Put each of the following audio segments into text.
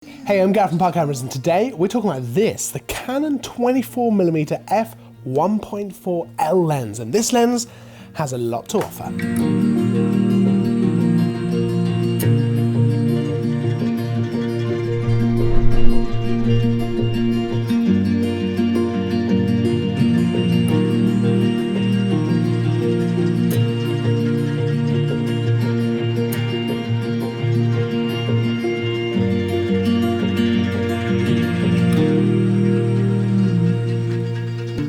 Hey, I'm Gareth from Park Cameras, and today we're talking about this, the Canon 24mm f1.4L lens, and this lens has a lot to offer.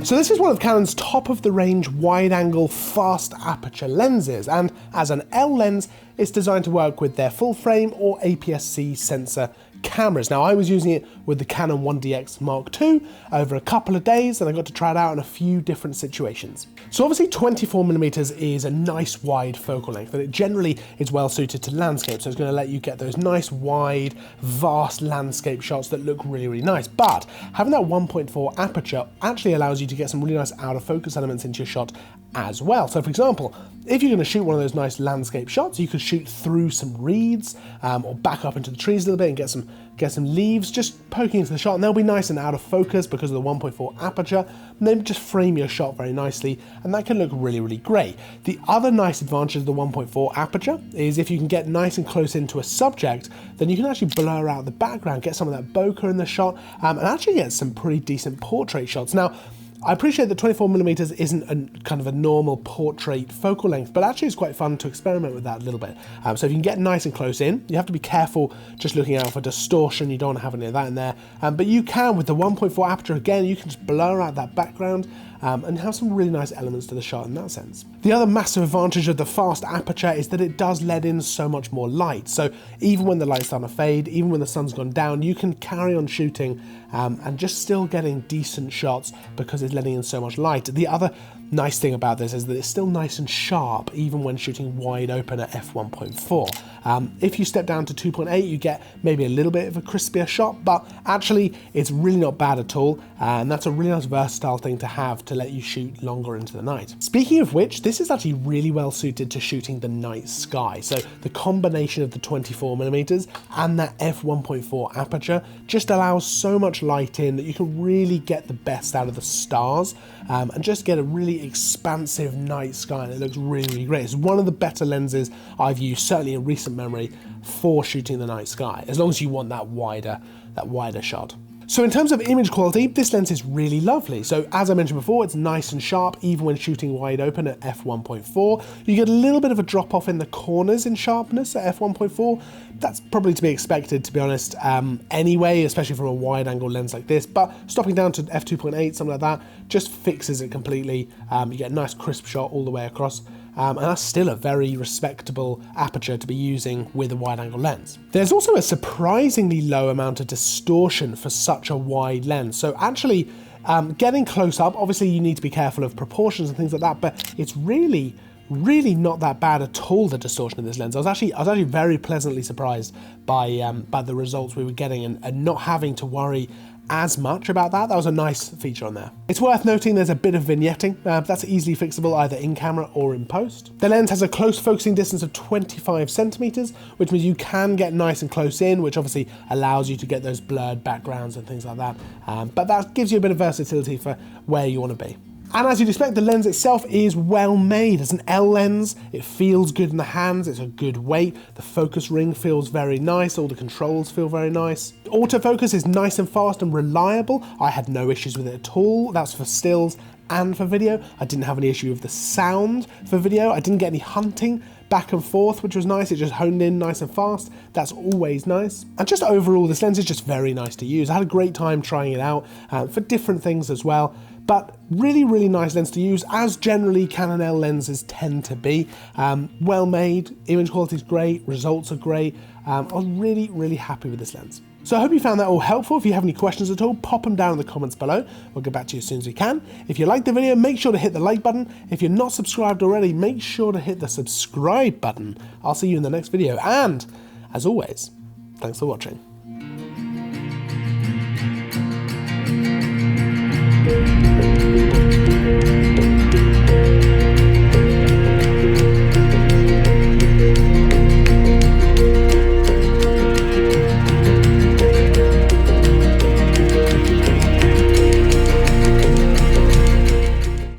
So this is one of Canon's top-of-the-range wide-angle fast aperture lenses, and as an L lens, it's designed to work with their full-frame or APS-C sensor cameras. Now, I was using it with the Canon 1DX Mark II over a couple of days, and I got to try it out in a few different situations. So obviously 24mm is a nice wide focal length, and it generally is well suited to landscape, so it's going to let you get those nice wide, vast landscape shots that look really, really nice. But having that 1.4 aperture actually allows you to get some really nice out of focus elements into your shot as well. So for example, if you're going to shoot one of those nice landscape shots, you could shoot through some reeds or back up into the trees a little bit and get some leaves just poking into the shot, and they'll be nice and out of focus because of the 1.4 aperture, and then just frame your shot very nicely, and that can look really, really great. The other nice advantage of the 1.4 aperture is if you can get nice and close into a subject, then you can actually blur out the background, get some of that bokeh in the shot, and actually get some pretty decent portrait shots. Now, I appreciate that 24mm isn't kind of a normal portrait focal length, but actually it's quite fun to experiment with that a little bit. So if you can get nice and close in, you have to be careful just looking out for distortion, you don't want to have any of that in there, but you can, with the 1.4 aperture, again, you can just blur out that background and have some really nice elements to the shot in that sense. The other massive advantage of the fast aperture is that it does let in so much more light. So even when the light's starting to fade, even when the sun's gone down, you can carry on shooting and just still getting decent shots because it's letting in so much light. The other nice thing about this is that it's still nice and sharp even when shooting wide open at f1.4. If you step down to 2.8, you get maybe a little bit of a crispier shot, but actually it's really not bad at all, and that's a really nice versatile thing to have to let you shoot longer into the night. Speaking of which, this is actually really well suited to shooting the night sky. So the combination of the 24mm and that f1.4 aperture just allows so much light in that you can really get the best out of the stars and just get a really expansive night sky, and it looks really, really great. It's one of the better lenses I've used, certainly in recent memory, for shooting the night sky, as long as you want that wider shot. So in terms of image quality, this lens is really lovely. So as I mentioned before, it's nice and sharp even when shooting wide open at f1.4. You get a little bit of a drop off in the corners in sharpness at f1.4. That's probably to be expected, to be honest, anyway, especially from a wide angle lens like this, but stopping down to f2.8, something like that, just fixes it completely. You get a nice crisp shot all the way across. And that's still a very respectable aperture to be using with a wide-angle lens. There's also a surprisingly low amount of distortion for such a wide lens. So actually, getting close up, obviously you need to be careful of proportions and things like that, but it's really not that bad at all, the distortion of this lens. I was actually very pleasantly surprised by the results we were getting and not having to worry as much about that. That was a nice feature on there. It's worth noting there's a bit of vignetting, that's easily fixable either in camera or in post. The lens has a close focusing distance of 25 centimeters, which means you can get nice and close in, which obviously allows you to get those blurred backgrounds and things like that. But that gives you a bit of versatility for where you want to be. And as you'd expect, the lens itself is well made. As an L lens, it feels good in the hands, it's a good weight, the focus ring feels very nice, all the controls feel very nice. Autofocus is nice and fast and reliable. I had no issues with it at all. That's for stills and for video. I didn't have any issue with the sound for video. I didn't get any hunting back and forth, which was nice. It just honed in nice and fast. That's always nice. And just overall, this lens is just very nice to use. I had a great time trying it out for different things as well. But really, really nice lens to use, as generally Canon L lenses tend to be. Well made, image quality is great, results are great. I was really, really happy with this lens. So I hope you found that all helpful. If you have any questions at all, pop them down in the comments below. We'll get back to you as soon as we can. If you liked the video, make sure to hit the like button. If you're not subscribed already, make sure to hit the subscribe button. I'll see you in the next video. And as always, thanks for watching.